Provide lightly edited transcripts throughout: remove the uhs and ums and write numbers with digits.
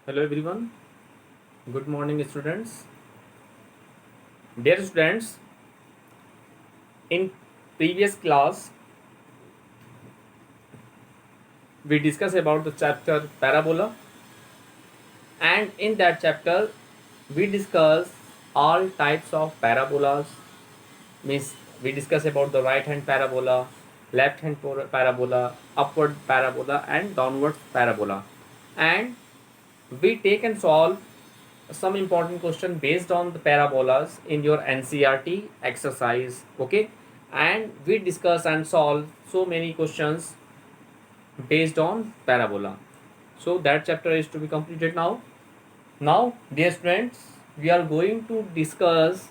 Hello everyone. Good morning students. Dear students, in previous class we discussed about the chapter parabola, and in that chapter we discuss all types of parabolas. Means we discuss about the right hand parabola, left hand parabola, upward parabola and downward parabola. And we take and solve some important question based on the parabolas in your NCRT exercise. Okay, and we discuss and solve so many questions based on parabola. So that chapter is to be completed now. Now dear students, we are going to discuss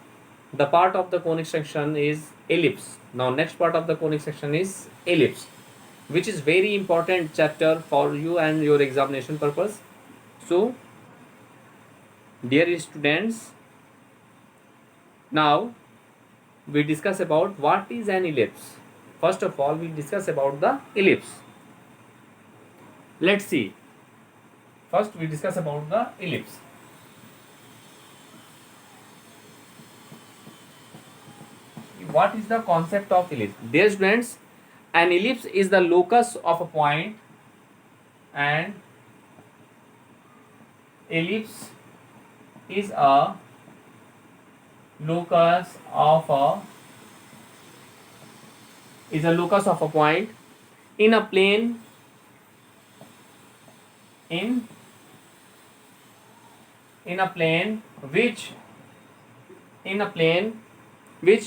the part of the conic section is ellipse. Now next part of the conic section is ellipse, which is very important chapter for you and your examination purpose. So dear students, now we discuss about what is an ellipse. First of all, we discuss about the ellipse. Let's see. First, we discuss about the ellipse. What is the concept of ellipse? Dear students, an ellipse is the locus of a point, and ellipse is a locus of a point in a plane in a plane which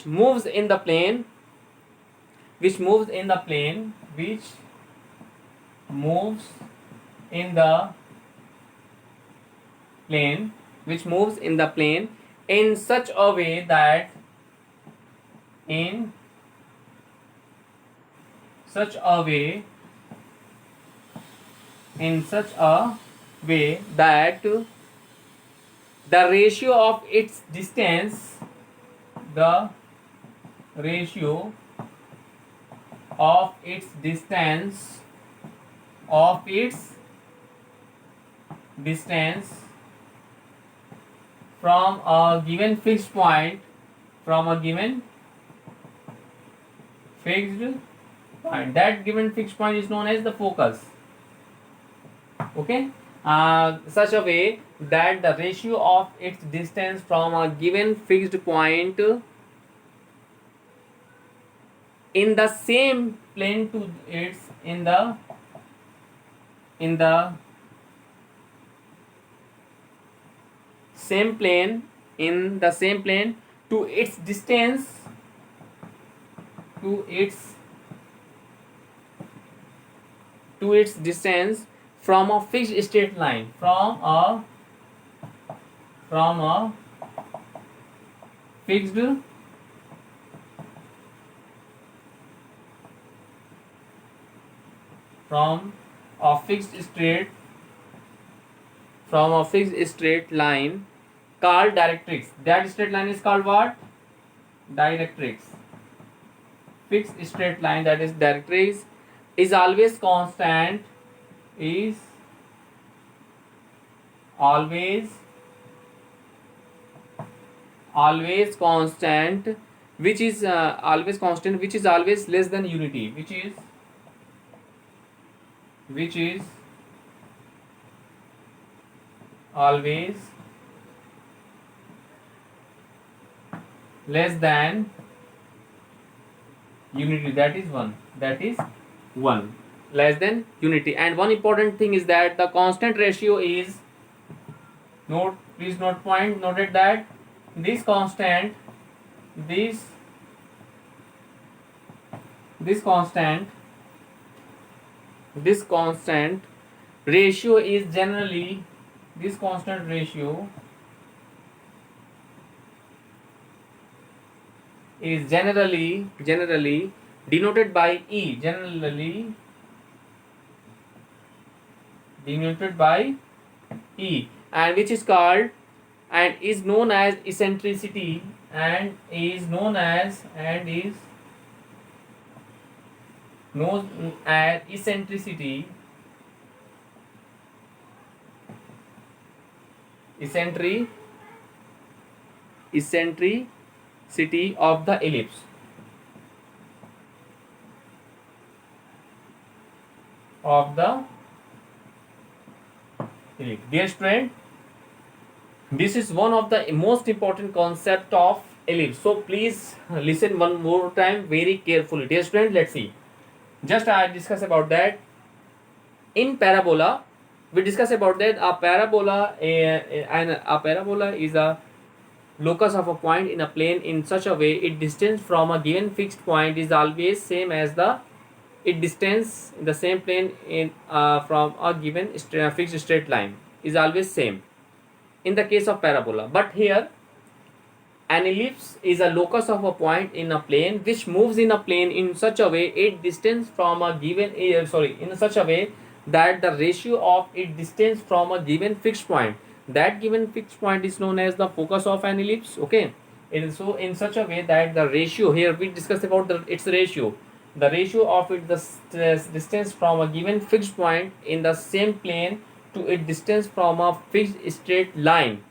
moves in the plane which moves in the plane in such a way that in such a way that the ratio of its distance the ratio of its distance from a given fixed point that given fixed point is known as the focus. Okay, such a way that the ratio of its distance from a given fixed point in the same plane to its in the same plane to its distance from a fixed straight line from a fixed from a fixed straight line called directrix. That straight line is called what? Directrix. Fixed straight line, that is directrix, is always constant, which is always less than unity, which is always less than unity, that is 1 less than unity. And one important thing is that the constant ratio is please noted that this constant ratio is generally denoted by E, and which is called and is known as eccentricity, and is known as eccentricity eccentricity of the ellipse. Of the ellipse. Dear student, this is one of the most important concept of ellipse. So please listen one more time very carefully. Dear student, let's see. Just I discuss about that. In parabola, we discuss about that a parabola and a parabola is a locus of a point in a plane in such a way its distance from a given fixed point is always same as the its distance in the same plane in from a given fixed straight line is always same in the case of parabola. But here an ellipse is a locus of a point in a plane which moves in a plane in such a way its distance from a given in such a way that the ratio of its distance from a given fixed point, that given fixed point is known as the focus of an ellipse. Okay, it is so in such a way that the ratio, here we discussed about its ratio, the ratio of its distance from a given fixed point in the same plane to its distance from a fixed straight line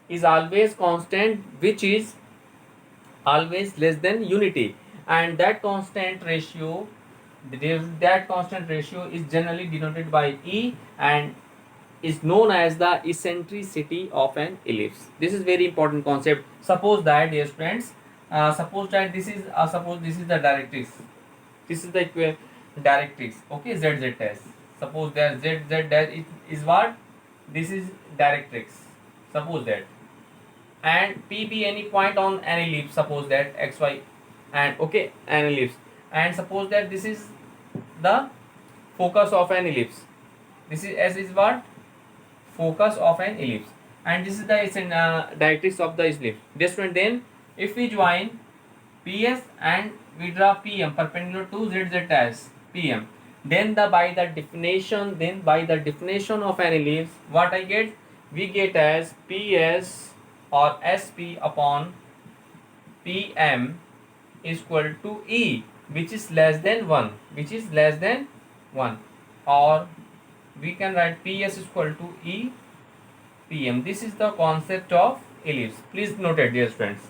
is always constant, which is always less than unity, and that constant ratio is generally denoted by E and is known as the eccentricity of an ellipse. This is very important concept. Suppose that, dear friends, suppose that this is the directrix. This is the directrix. Okay, ZZ test. Suppose that ZZ dash is what? This is directrix. Suppose that, and P be any point on an ellipse. Suppose that XY and okay an ellipse, and suppose that this is the focus of an ellipse. This is S is what? Focus of an ellipse, and this is the directrix of the ellipse. This one, then if we join PS and we draw PM perpendicular to ZZ as PM, then by the definition of an ellipse, what I get? We get as PS or SP upon PM is equal to E, which is less than 1, or we can write PS is equal to E PM. This is the concept of ellipse. Please note it, dear friends.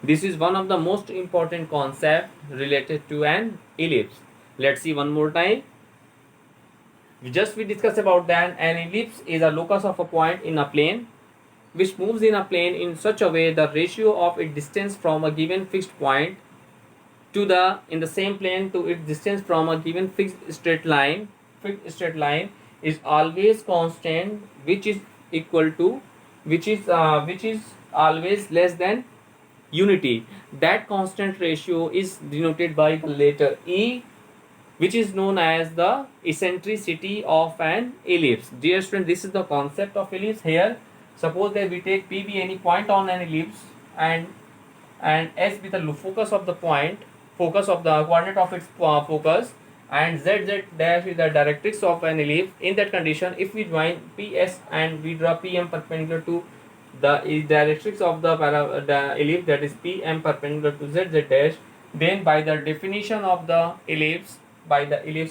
This is one of the most important concept related to an ellipse. Let's see one more time. We discussed about that an ellipse is a locus of a point in a plane which moves in a plane in such a way the ratio of its distance from a given fixed point to in the same plane to its distance from a given fixed straight line is always constant, which is always less than unity. That constant ratio is denoted by the letter E, which is known as the eccentricity of an ellipse. Dear student, this is the concept of ellipse. Here, suppose that we take P be any point on an ellipse, and S be the focus of the coordinate of its focus, and ZZ dash is the directrix of an ellipse. In that condition, if we join PS and we draw PM perpendicular to the directrix of the ellipse, that is PM perpendicular to ZZ dash, then by the definition of the ellipse,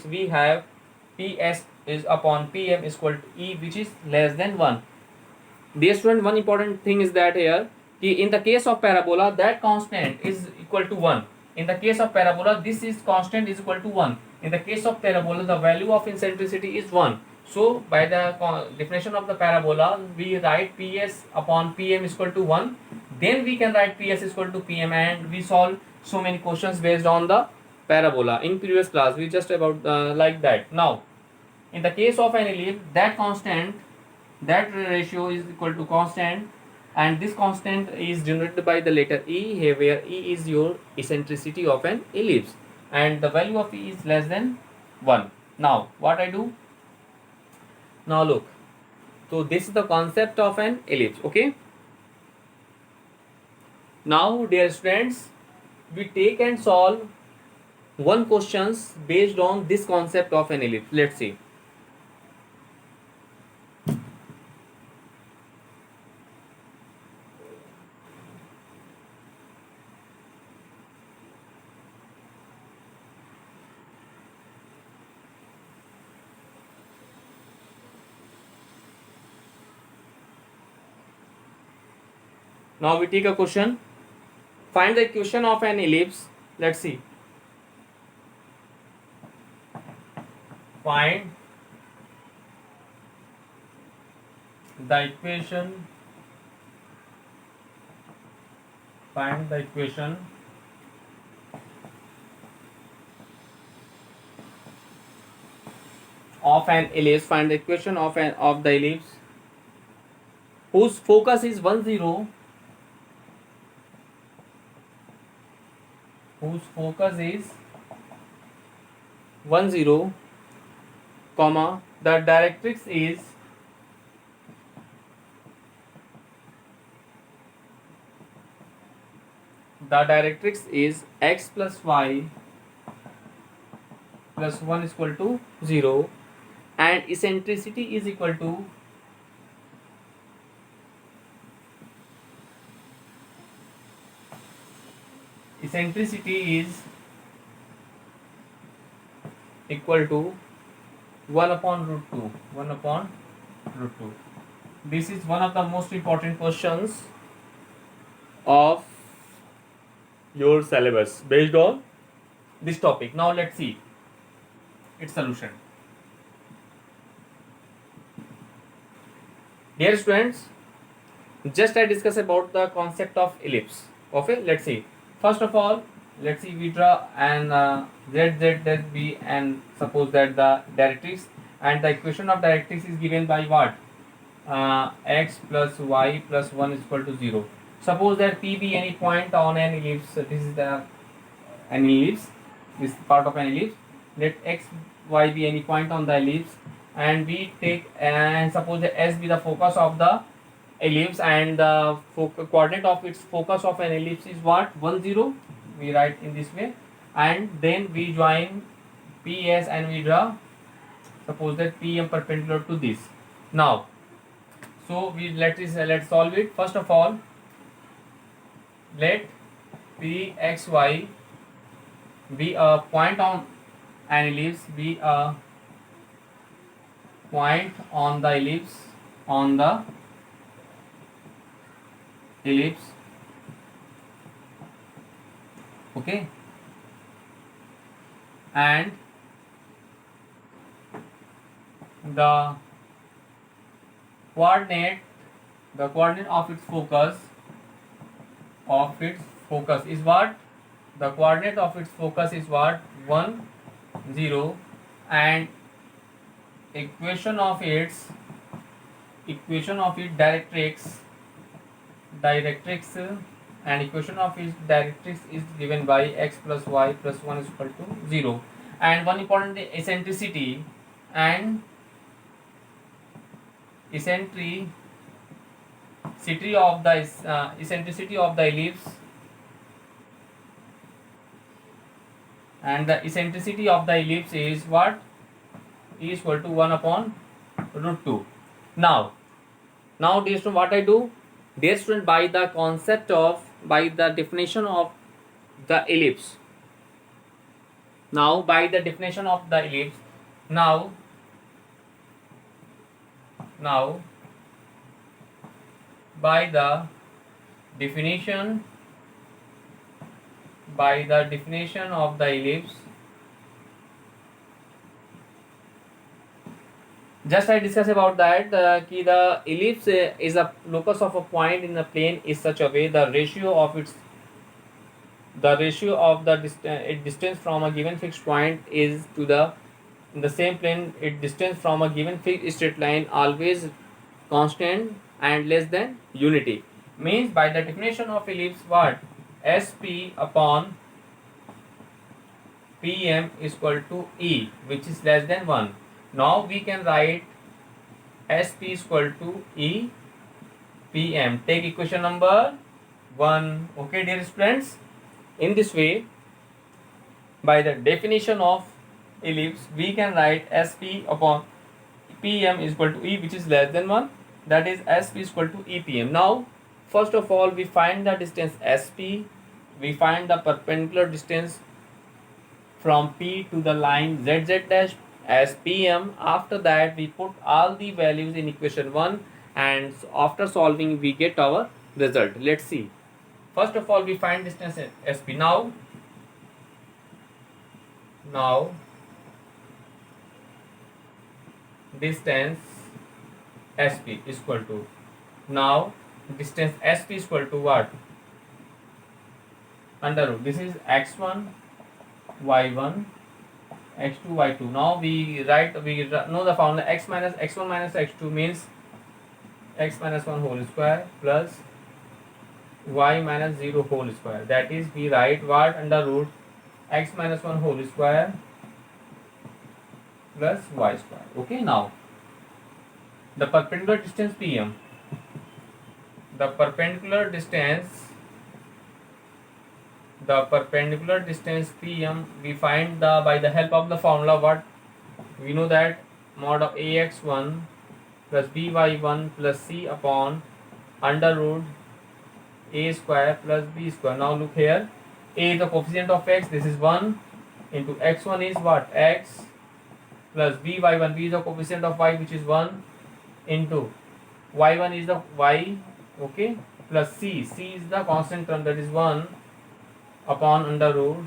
we have PS is upon PM is equal to E, which is less than 1. Dear student, one important thing is that here, in the case of parabola, that constant is equal to 1. In the case of parabola, this is constant is equal to 1. In the case of parabola, the value of eccentricity is 1. So by the definition of the parabola, we write PS upon PM is equal to 1. Then we can write PS is equal to PM, and we solve so many questions based on the parabola. In previous class, we just about like that. Now, in the case of an ellipse, that ratio is equal to constant, and this constant is denoted by the letter E here, where E is your eccentricity of an ellipse, and the value of E is less than 1. Now what I do? Now look, so this is the concept of an ellipse. Okay, now dear students, we take and solve one questions based on this concept of an ellipse. Let's see. Now we take a question. Find the equation of an ellipse. Let's see. Find the equation. Find the equation of an ellipse. Find the equation of the ellipse whose focus is 1 0, whose focus is 1 0, comma, the directrix is x plus y plus 1 is equal to 0, and eccentricity is equal to equal to 1 upon root 2. 1 upon root 2. This is one of the most important questions of your syllabus based on this topic. Now let's see its solution. Dear students, just I discuss about the concept of ellipse. Okay, let's see. First of all, let's see, we draw an z dash b, and suppose that the directrix, and the equation of directrix is given by what? X plus y plus 1 is equal to 0. Suppose that p be any point on an ellipse. This is the an ellipse, this part of an ellipse. Let x y be any point on the ellipse, and we take, and suppose that s be the focus of the ellipse, and the coordinate of its focus of an ellipse is what? 1 0. We write in this way, and then we join ps and we draw, suppose that pm perpendicular to this. Now, so let's solve it. First of all, let pxy be a point on an ellipse, be a point on the ellipse, okay, and the coordinate of its focus is what? The coordinate of its focus is what? 1 0, and equation of its directrix, and equation of its directrix is given by x plus y plus 1 is equal to 0. And one important thing, eccentricity of the ellipse, and the eccentricity of the ellipse is what? Is equal to 1 upon root 2. Now dear student, what I do? Dear student, by the definition of the ellipse, now by the definition of the ellipse, now by the definition of the ellipse, just I discuss about that, ki the ellipse is a locus of a point in the plane is such a way the ratio of the distance from a given fixed point is to the in the same plane, its distance from a given fixed straight line always constant and less than unity. Means by the definition of ellipse, what? SP upon PM is equal to E, which is less than 1. Now we can write SP is equal to E PM. Take equation number 1. Okay, dear friends. In this way, by the definition of ellipse, we can write SP upon PM is equal to E, which is less than 1. That is SP is equal to EPM. Now, first of all, we find the distance SP. We find the perpendicular distance from P to the line ZZ dash as PM. After that, we put all the values in equation 1, and after solving, we get our result. Let's see. First of all, we find distance SP. Now distance SP is equal to, now distance SP is equal to what? Under root. This is x1 y1 x2 y2. Now we know the formula. X minus x1 minus x2 means x minus 1 whole square plus y minus 0 whole square. That is, we write what? Under root x minus 1 whole square plus y square. Okay, now the perpendicular distance PM, the perpendicular distance PM, we find by the help of the formula. What we know, that mod of ax1 plus by1 plus c upon under root a square plus b square. Now look here, a is the coefficient of x, this is 1, into x1 is what? X, plus b y1, b is the coefficient of y, which is 1, into y1 is the y, okay, plus c is the constant term, that is 1 upon under root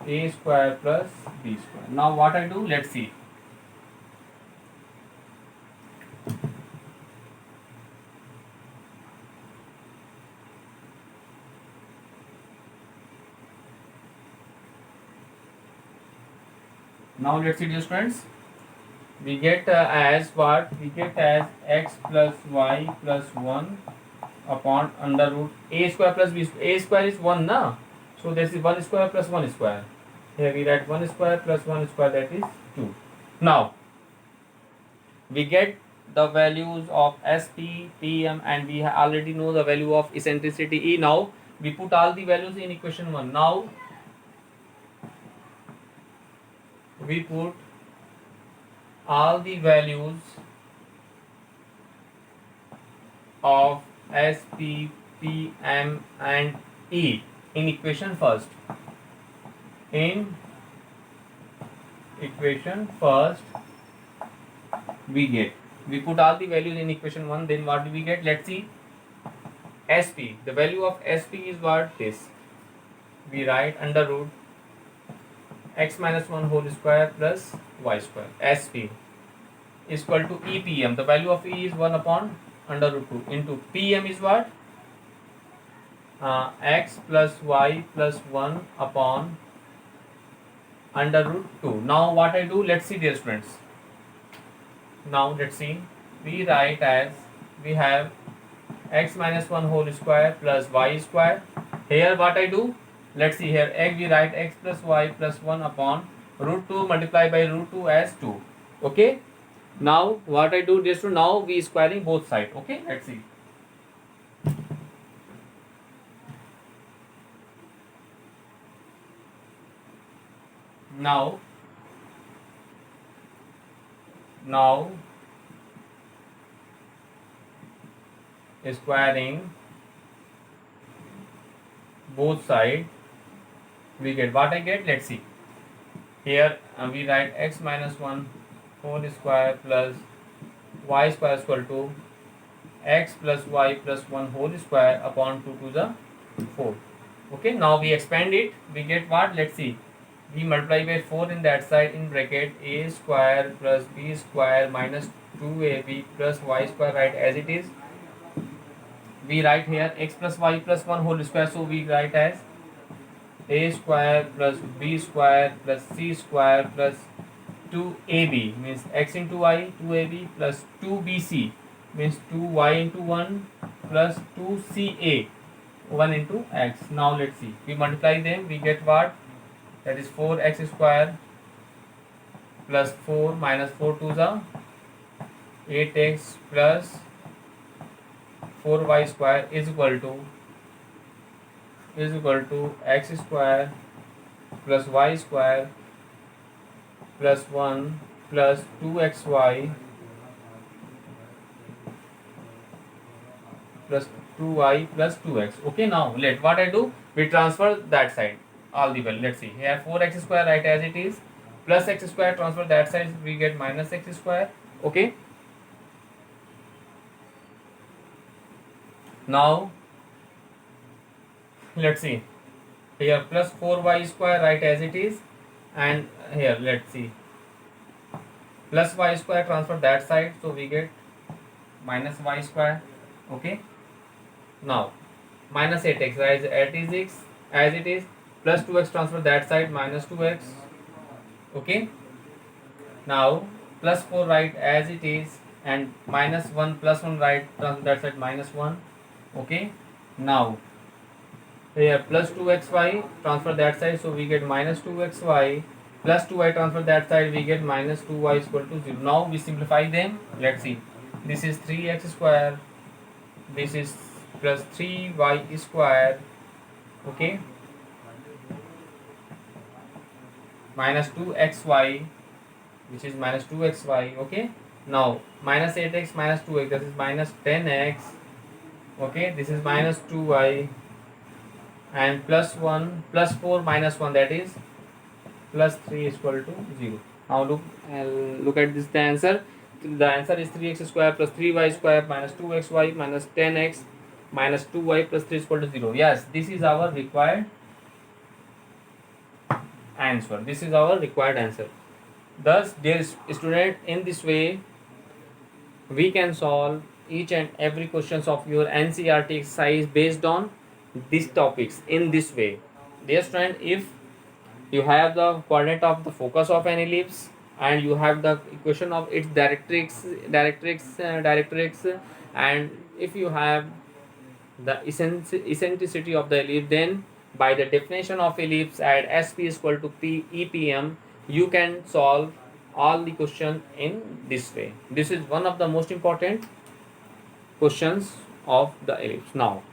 a square plus b square. Now what I do, let's see. Now let's see, dear students. We get as what? We get as x plus y plus 1 upon under root a square plus b square. A square is 1 na, so this is 1 square plus 1 square. Here we write 1 square plus 1 square, that is 2. Now we get the values of SP, PM, and we already know the value of eccentricity E. Now we put all the values in equation 1. Now we put all the values of SP, PM, and E in equation first. In equation first, we put all the values in equation 1. Then what do we get? Let's see. SP, the value of SP is what? This. We write under root x minus 1 whole square plus y square. SP is equal to EPM. The value of E is 1 upon under root 2, into PM is what? X plus y plus 1 upon under root 2. Now what I do, let's see, dear students. Now let's see. We write as, we have x minus 1 whole square plus y square. Here what I do, let's see, here x, we write x plus y plus 1 upon root 2 multiplied by root 2 as 2. Okay. Now what I do, dear students, now we squaring both sides. Okay, let's see. Now squaring both sides, we get what I get. Let's see. Here we write x minus 1 whole square plus y square is equal to x plus y plus 1 whole square upon 2 to the 4. Okay, now we expand it, we get what? Let's see. We multiply by 4 in that side, in bracket a square plus b square minus 2ab plus y square, right as it is. We write here x plus y plus 1 whole square, so we write as a square plus b square plus c square plus 2ab, means x into y, 2ab plus 2bc, means 2y into 1 plus 2ca, 1 into x. Now let's see, we multiply them, we get what? That is 4x square plus 4 minus 4 to the 8x plus 4y square is equal to x square plus y square plus 1 plus 2xy plus 2y plus 2x. Okay, now let what I do, we transfer that side all the value. Let's see, here 4x square, right as it is, plus x square, transfer that side, we get minus x square. Okay, Now let's see, here plus 4y square write as it is, and here let's see, plus y square transfer that side, so we get minus y square. Okay, now minus 8x as it is, plus 2x transfer that side, minus 2x. Okay, now plus 4 write as it is, and minus 1 plus 1 write transfer that side, minus 1. Okay, now here plus 2xy transfer that side, so we get minus 2xy, plus 2y transfer that side, we get minus 2y is equal to 0. Now we simplify them. Let's see, this is 3x square, this is plus 3y square. Okay, minus 2xy, which is minus 2xy. Okay, now minus 8x minus 2x, this is minus 10x. Okay, this is minus 2y, and plus 1 plus 4 minus 1, that is plus 3 is equal to 0. Now look at this, the answer. The answer is 3x square plus 3y square minus 2xy minus 10x minus 2y plus 3 is equal to 0. Yes, this is our required answer. This is our required answer. Thus, dear student, in this way we can solve each and every questions of your NCERT exercise based on these topics in this way. Dear student, if you have the coordinate of the focus of an ellipse, and you have the equation of its directrix, and if you have the eccentricity of the ellipse, then by the definition of ellipse at SP is equal to P EPM, you can solve all the question in this way. This is one of the most important questions of the ellipse. Now,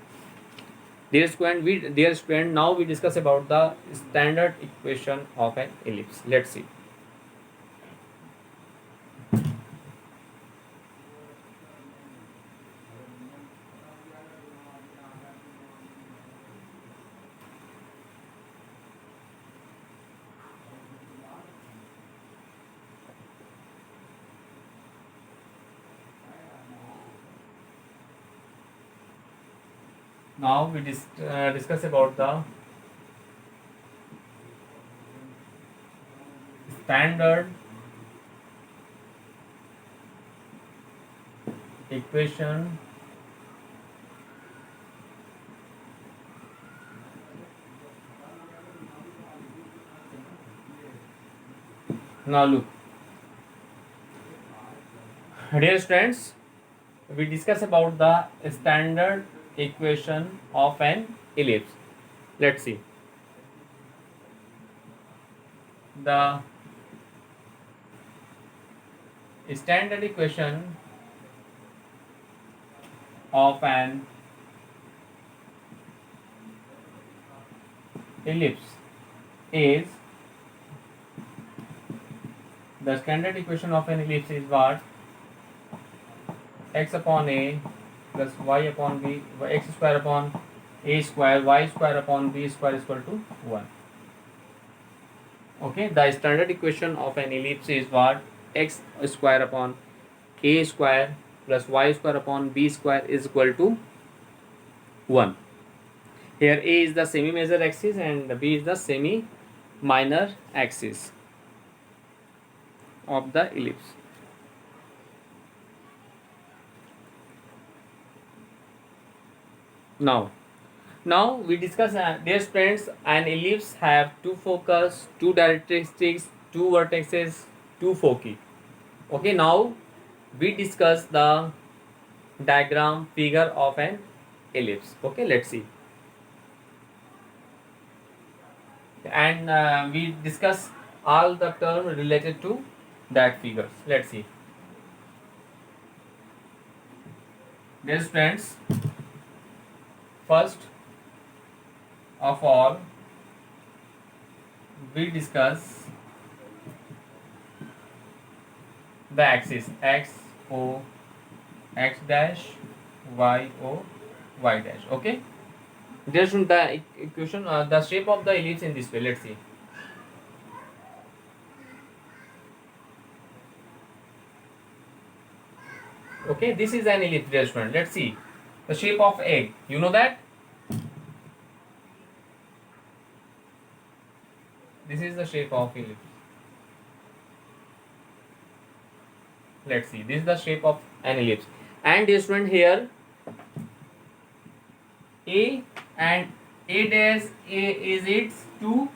dear student, now we discuss about the standard equation of an ellipse. Let's see. Now we discuss about the standard equation now look, dear students, we discuss about the standard equation of an ellipse. Let's see, the standard equation of an ellipse is, the standard equation of an ellipse is what? X upon a plus y upon b, x square upon a square, y square upon b square is equal to 1. Okay, the standard equation of an ellipse is what? X square upon a square plus y square upon b square is equal to 1. Here a is the semi major axis and b is the semi minor axis of the ellipse. Now we discuss, dear friends, an ellipse have two focus, two directrices, two vertices, two foci. Okay, now we discuss the diagram figure of an ellipse. Okay, let's see, and we discuss all the term related to that figures. Let's see, dear friends, first of all we discuss the axis x o x dash y o y dash. Okay, there's the equation, the shape of the ellipse in this way. Let's see, okay, this is an ellipse, dear student. Let's see, The shape of egg, you know that? This is the shape of ellipse. Let's see, this is the shape of an ellipse. And this one here, A and A dash A is its two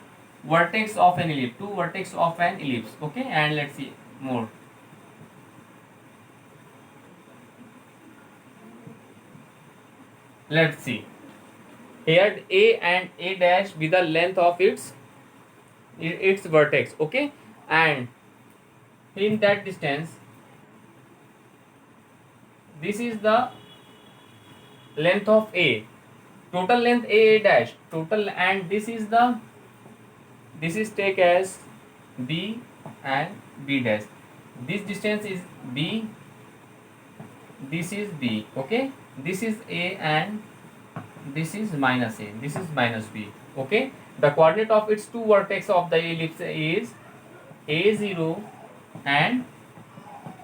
vertex of an ellipse, two vertex of an ellipse. Okay, and let's see more. Let's see here, A and A dash be the length of its vertex. Okay, and in that distance, this is the length of A, total length A dash total, and this is take as B and B dash. This distance is B, this is B. Okay, this is A and this is minus A, this is minus B. Okay, the coordinate of its two vertex of the ellipse is A0 and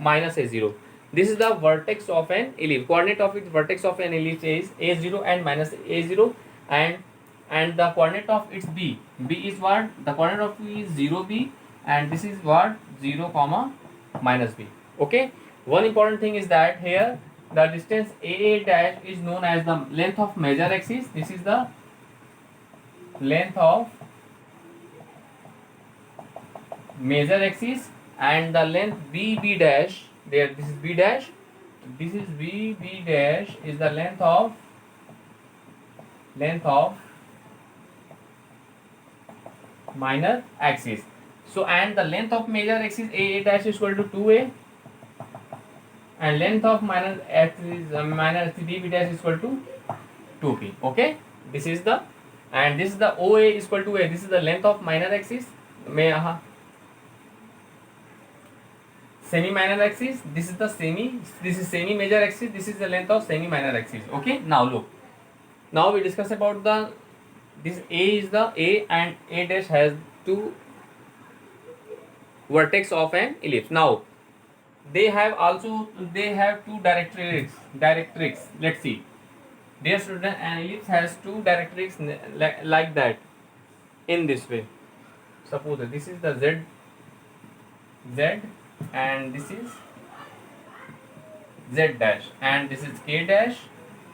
minus A0. This is the vertex of an ellipse. Coordinate of its vertex of an ellipse is A0 and minus A0, and the coordinate of its B is what? The coordinate of B is 0B, and this is what? 0 comma minus B. Okay, one important thing is that here the distance AA dash is known as the length of major axis. This is the length of major axis, and the length BB dash, there, this is B dash, this is BB dash is the length of minor axis. So, and the length of major axis AA dash is equal to 2A, and length of minor axis BB dash is equal to 2P. Okay, this is the, and this is the OA is equal to A. This is the length of minor axis, semi minor axis. This is the semi major axis. This is the length of semi minor axis. Okay, now look, now we discuss about the, this A is the A, and A dash has two vertex of an ellipse. Now they have two directrix. Let's see, dear student, an ellipse has two directrix like that, in this way. Suppose that this is the Z, and this is Z dash, and this is K dash,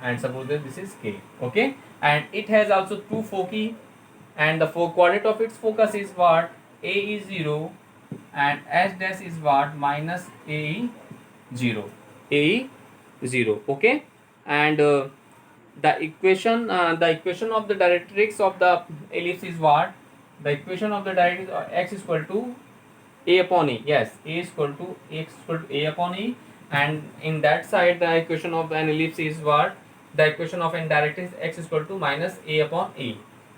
and suppose that this is K. Okay, and it has also two foci, and the coordinate of its focus is what? A is 0, and S dash is what? Minus A 0. Okay, and the equation of the directrix of the ellipse is what? The equation of the directrix of x is equal to A upon E. Yes, A is equal to A upon E, and in that side the equation of an ellipse is what? The equation of an directrix x is equal to minus A upon E.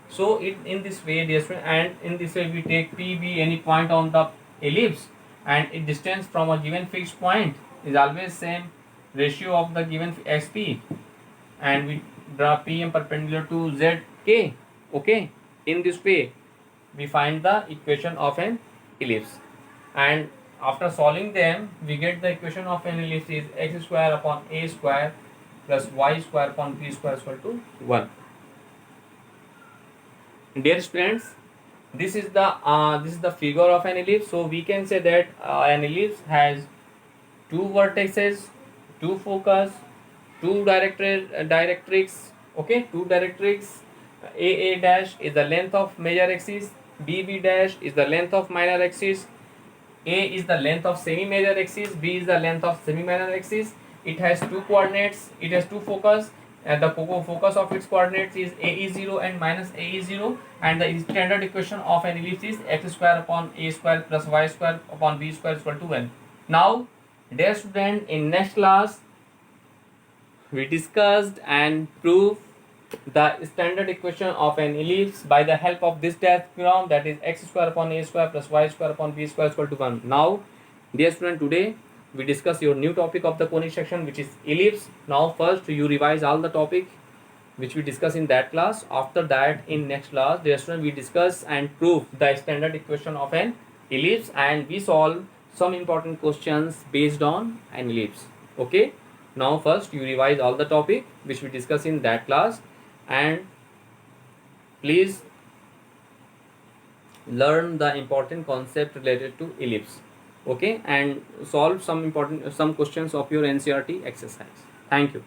So in this way, and in this way we take P be any point on the ellipse, and its distance from a given fixed point is always same ratio of the given xp, and we draw PM perpendicular to zk. Okay, in this way we find the equation of an ellipse, and after solving them we get the equation of an ellipse is x square upon a square plus y square upon b square is equal to 1. Dear students, this is the figure of an ellipse. So we can say that an ellipse has two vertices, two focus, two directrix. Okay, two directrix. A dash is the length of major axis, B dash is the length of minor axis, A is the length of semi major axis, B is the length of semi minor axis. It has two coordinates, it has two focus, and the focus of its coordinates is A is 0 and minus A is 0, and the standard equation of an ellipse is x square upon a square plus y square upon b square is equal to 1. Now, dear student, in next class we discussed and proved the standard equation of an ellipse by the help of this diagram, that is x square upon a square plus y square upon b square is equal to 1. Now, dear student, today we discuss your new topic of the conic section, which is ellipse. Now first you revise all the topic which we discuss in that class. After that, in next class, dear student, we discuss and prove the standard equation of an ellipse, and we solve some important questions based on an ellipse. Okay, Now first you revise all the topic which we discuss in that class, and please learn the important concept related to ellipse. Okay, and solve some questions of your NCERT exercise. Thank you.